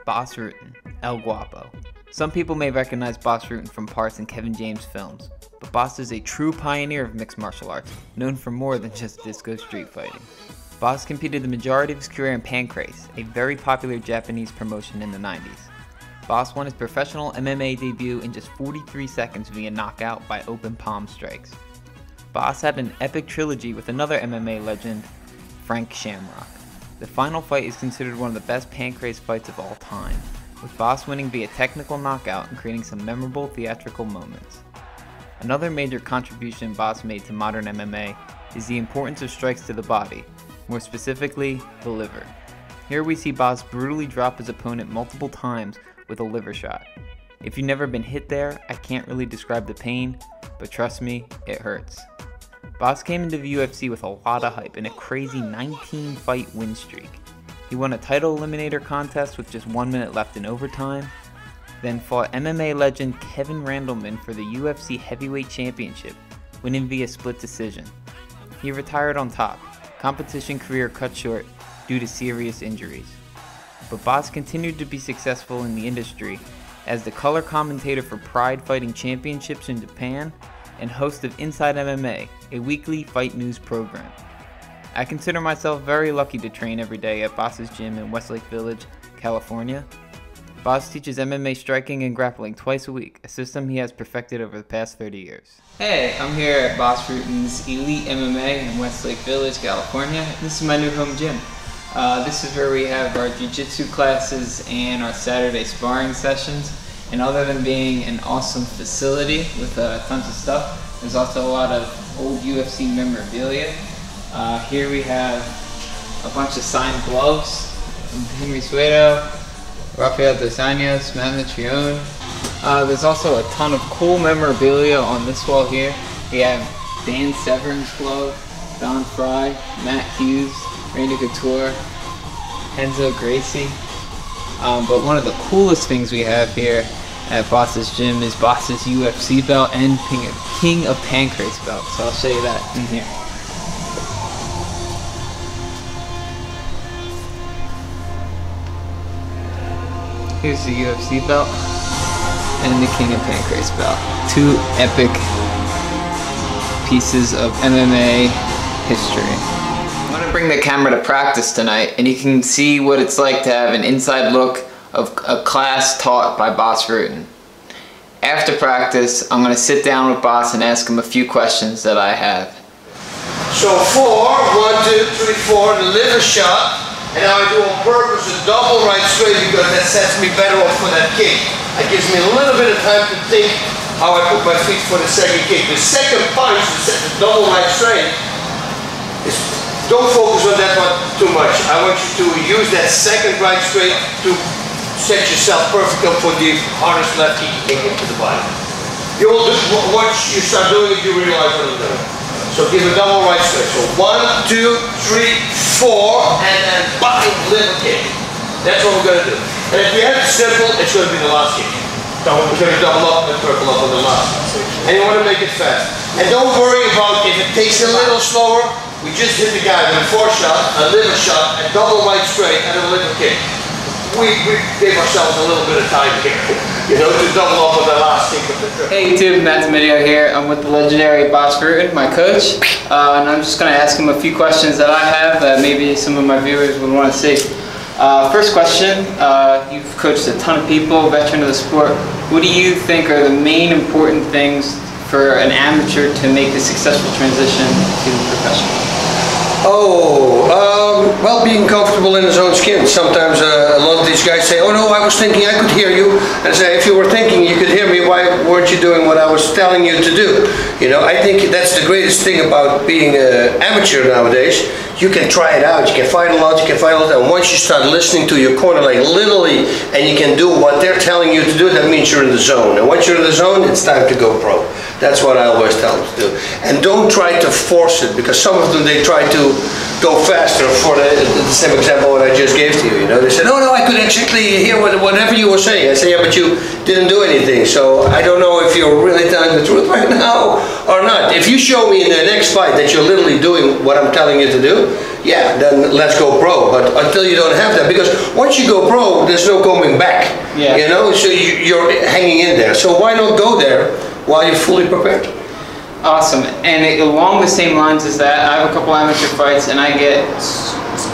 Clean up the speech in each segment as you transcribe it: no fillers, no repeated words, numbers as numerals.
Bas Rutten, El Guapo. Some people may recognize Bas Rutten from parts in Kevin James films, but Bas is a true pioneer of mixed martial arts, known for more than just disco street fighting. Bas competed the majority of his career in Pancrase, a very popular Japanese promotion in the 90s. Bas won his professional MMA debut in just 43 seconds via knockout by open palm strikes. Bas had an epic trilogy with another MMA legend, Frank Shamrock. The final fight is considered one of the best Pancrase fights of all time, with Bas winning via technical knockout and creating some memorable theatrical moments. Another major contribution Bas made to modern MMA is the importance of strikes to the body, more specifically, the liver. Here we see Bas brutally drop his opponent multiple times with a liver shot. If you've never been hit there, I can't really describe the pain, but trust me, it hurts. Bas came into the UFC with a lot of hype and a crazy 19-fight win streak. He won a title eliminator contest with just 1 minute left in overtime, then fought MMA legend Kevin Randleman for the UFC Heavyweight Championship, winning via split decision. He retired on top, competition career cut short due to serious injuries. But Bas continued to be successful in the industry as the color commentator for Pride Fighting Championships in Japan and host of Inside MMA, a weekly fight news program. I consider myself very lucky to train every day at Bas's gym in Westlake Village, California. Bas teaches MMA striking and grappling twice a week, a system he has perfected over the past 30 years. Hey, I'm here at Bas Rutten's Elite MMA in Westlake Village, California. This is my new home gym. This is where we have our jiu-jitsu classes and our Saturday sparring sessions. And other than being an awesome facility with tons of stuff, there's also a lot of old UFC memorabilia. Here we have a bunch of signed gloves from Henry Suedo, Rafael dos Anjos, Matt Mitrione. There's also a ton of cool memorabilia on this wall here. We have Dan Severn's glove, Don Fry, Matt Hughes, Randy Couture, Enzo Gracie. But one of the coolest things we have here at Bas's gym is Bas's UFC belt and King of Pancrase belt. So I'll show you that in here. Here's the UFC belt and the King of Pancrase belt. Two epic pieces of MMA history. I'm going to bring the camera to practice tonight and you can see what it's like to have an inside look of a class taught by Bas Rutten. After practice, I'm going to sit down with Bas and ask him a few questions that I have. So 4, 1, 2, 3, 4, the liver shot, and now I do on purpose a double right straight because that sets me better up for that kick. It gives me a little bit of time to think how I put my feet for the second kick. The second punch, the double right straight, is, don't focus on that one too much. I want you to use that second right straight to set yourself perfect up for the hardest left kick you can get to the body. You'll do, once you start doing it, you realize what I'm doing. So give a double right straight. So 1, 2, 3, 4, and then bang, liver kick. That's what we're going to do. And if we have it simple, it's going to be the last kick. We're going to double up and triple up on the last. And you want to make it fast. And don't worry about if it takes a little slower. We just hit the guy with a 4 shot, a liver shot, a double right straight, and a liver kick. We gave ourselves a little bit of time here, you know, to double up on the last kick of the trip. Hey YouTube, Matt Video here. I'm with the legendary Bas Rutten, my coach, and I'm just going to ask him a few questions that I have that maybe some of my viewers would want to see. First question, you've coached a ton of people, veteran of the sport. What do you think are the main important things for an amateur to make a successful transition to professional? Well, being comfortable in his own skin. Sometimes a lot of these guys say, oh no, I was thinking I could hear you. And I say, if you were thinking you could hear me, why weren't you doing what I was telling you to do? You know, I think that's the greatest thing about being an amateur nowadays. You can try it out, you can fight a lot, and once you start listening to your corner, like literally, and you can do what they're telling you to do, that means you're in the zone. And once you're in the zone, it's time to go pro. That's what I always tell them to do. And don't try to force it, because some of them, they try to go faster. For the same example what I just gave to you, they said, no, I could exactly hear whatever you were saying. I said, yeah, but you didn't do anything, so I don't know if you're really telling the truth right now or not. If you show me in the next fight that you're literally doing what I'm telling you to do, yeah, then let's go pro. But until you don't have that, because once you go pro, there's no going back. Yeah. So you're hanging in there. So why not go there while you're fully prepared? Awesome. And along the same lines as that, I have a couple amateur fights, and I get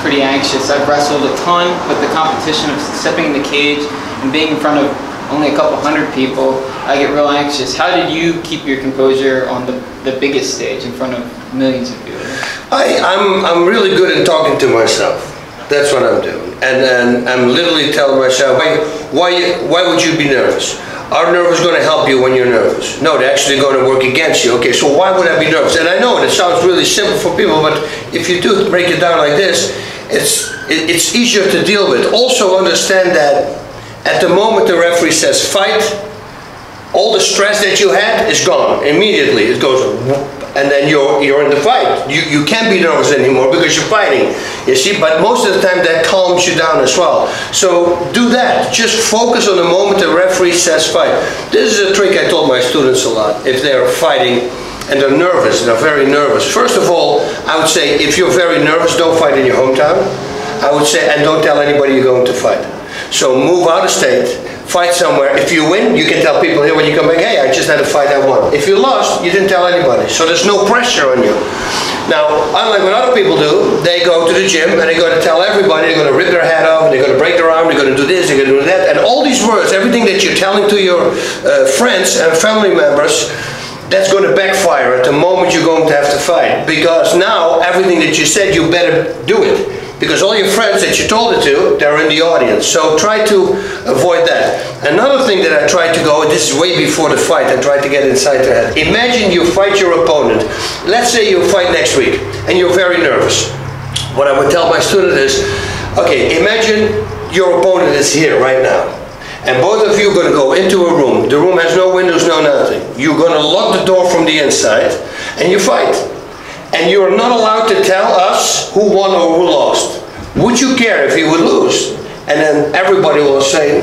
pretty anxious. I've wrestled a ton, but the competition of stepping in the cage and being in front of only a couple hundred people, I get real anxious. How did you keep your composure on the biggest stage in front of millions of people? I'm really good at talking to myself. That's what I'm doing. And I'm literally telling myself, why would you be nervous? Are nerves going to help you when you're nervous? No, they're actually going to work against you. Okay, so why would I be nervous? And I know it sounds really simple for people, but if you do break it down like this, it's easier to deal with. Also understand that at the moment the referee says fight, all the stress that you had is gone immediately. It goes, and then you're in the fight. You can't be nervous anymore because you're fighting, you see. But most of the time that calms you down as well. So do that. Just focus on the moment the referee says fight. This is a trick I told my students a lot. If they're fighting and they're nervous, they're very nervous. First of all, I would say, if you're very nervous, don't fight in your hometown. I would say, and don't tell anybody you're going to fight. So move out of state, fight somewhere. If you win, you can tell people here when you come back, hey, I just had a fight, I won. If you lost, you didn't tell anybody. So there's no pressure on you. Now, unlike what other people do, they go to the gym and they're going to tell everybody, they're going to rip their head off, they're going to break their arm, they're going to do this, they're going to do that. And all these words, everything that you're telling to your friends and family members, that's going to backfire at the moment you're going to have to fight. Because now, everything that you said, you better do it. Because all your friends that you told it to, they're in the audience. So try to avoid that. Another thing that I try to go, and this is way before the fight, I try to get inside their head. Imagine you fight your opponent. Let's say you fight next week, and you're very nervous. What I would tell my student is, okay, imagine your opponent is here right now. And both of you are going to go into a room. The room has no windows, no nothing. You're going to lock the door from the inside, and you fight. And you're not allowed to tell us who won or who lost. Would you care if you would lose? And then everybody will say,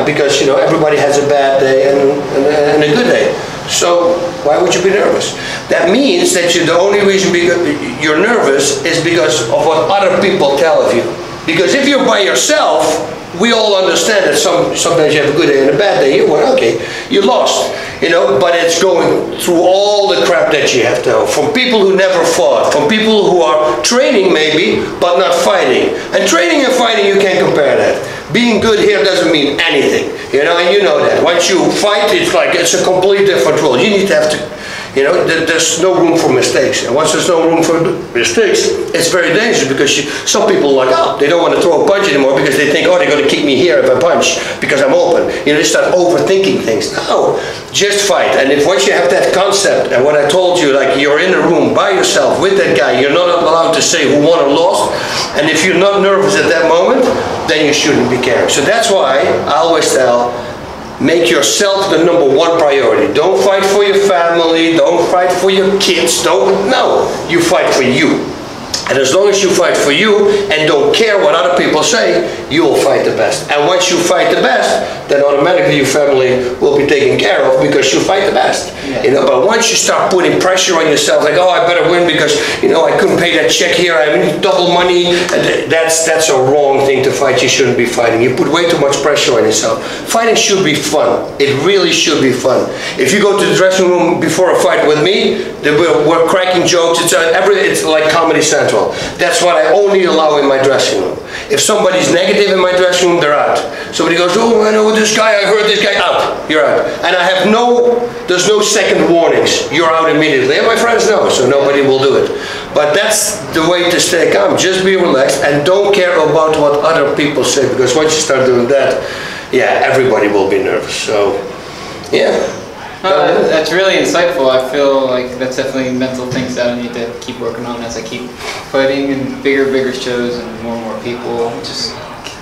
because everybody has a bad day and a good day. So why would you be nervous? That means that the only reason you're nervous is because of what other people tell of you. Because if you're by yourself, we all understand that sometimes you have a good day and a bad day. Okay, you lost, but it's going through all the crap that you have to know. From people who never fought, from people who are training maybe, but not fighting. And training and fighting, you can't compare that. Being good here doesn't mean anything, and you know that. Once you fight, it's a completely different world. You need to have to, there's no room for mistakes. And once there's no room for mistakes, it's very dangerous, because some people are like, they don't want to throw a punch anymore because they think, they're going to kick me here if I punch because I'm open. They start overthinking things. No, just fight. And if once you have that concept, and what I told you, like you're in a room by yourself with that guy, you're not allowed to say who won or lost. And if you're not nervous at that moment, then you shouldn't be caring. So that's why I always tell, make yourself the #1 priority. Don't fight for your family, don't fight for your kids, no, you fight for you. And as long as you fight for you and don't care what other people say, you will fight the best. And once you fight the best, then automatically your family will be taken care of because you fight the best. Yeah. But once you start putting pressure on yourself, like, I better win because, I couldn't pay that check here, I need double money, and that's a wrong thing to fight. You shouldn't be fighting. You put way too much pressure on yourself. Fighting should be fun. It really should be fun. If you go to the dressing room before a fight with me, we're cracking jokes. It's like Comedy Central. That's what I only allow in my dressing room. If somebody's negative in my dressing room, they're out. Somebody goes, I know this guy, I heard this guy, out. You're out. And there's no second warnings. You're out immediately. And my friends know, so nobody will do it. But that's the way to stay calm. Just be relaxed and don't care about what other people say, because once you start doing that, everybody will be nervous. So, that's really insightful. I feel like that's definitely mental things that I need to keep working on as I keep fighting in bigger shows and more people. Just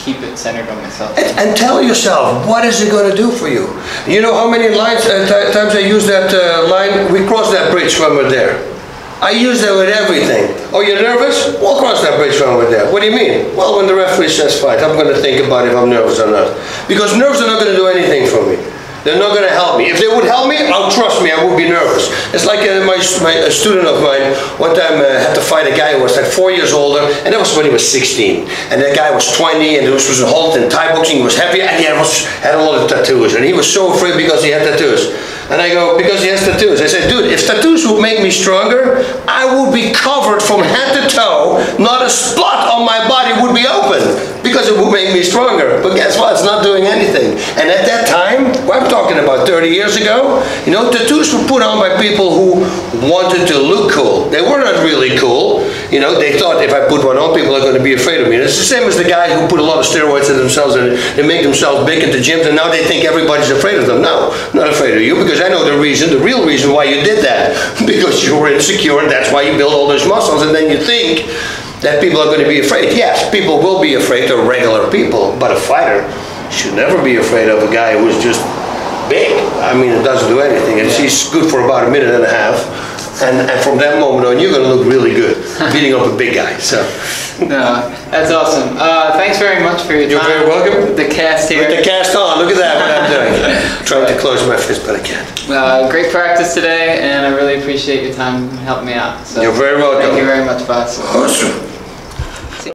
keep it centered on myself. And tell yourself, what is it going to do for you? You know how many times I use that line? We cross that bridge when we're there. I use that with everything. Oh, you're nervous? We'll cross that bridge when we're there. What do you mean? Well, when the referee says fight, I'm going to think about if I'm nervous or not. Because nerves are not going to do anything for me. They're not going to help me. If they would help me, trust me, I would be nervous. It's like a student of mine one time had to fight a guy who was like 4 years older, and that was when he was 16. And that guy was 20, and this was a halt in Thai boxing. He was happy, and he had a lot of tattoos. And he was so afraid because he had tattoos. And I go, because he has tattoos. I said, dude, if tattoos would make me stronger, I would be covered from head to toe. Not a spot on my body would be open, because it would make me stronger. But guess what? It's not doing anything. And at that time, I'm talking about 30 years ago, you know, tattoos were put on by people who wanted to look cool. They were not really cool. You know, they thought if I put one on, people are going to be afraid of me. And it's the same as the guy who put a lot of steroids in themselves and they make themselves big into gyms, and now they think everybody's afraid of them. No, not afraid of you, because I know the real reason why you did that. Because you were insecure, and that's why you build all those muscles, and then you think that people are going to be afraid. Yes, people will be afraid of regular people, but a fighter should never be afraid of a guy who's just big. I mean, it doesn't do anything. He's good for about a minute and a half. And from that moment on, you're going to look really good beating up a big guy. So, no, that's awesome. Thanks very much for your time. You're very welcome. The cast here. With the cast on, look at that, what I'm doing. Trying to close my fist, but I can't. Great practice today, and I really appreciate your time helping me out. So, you're very welcome. Thank you very much, Bas. Awesome.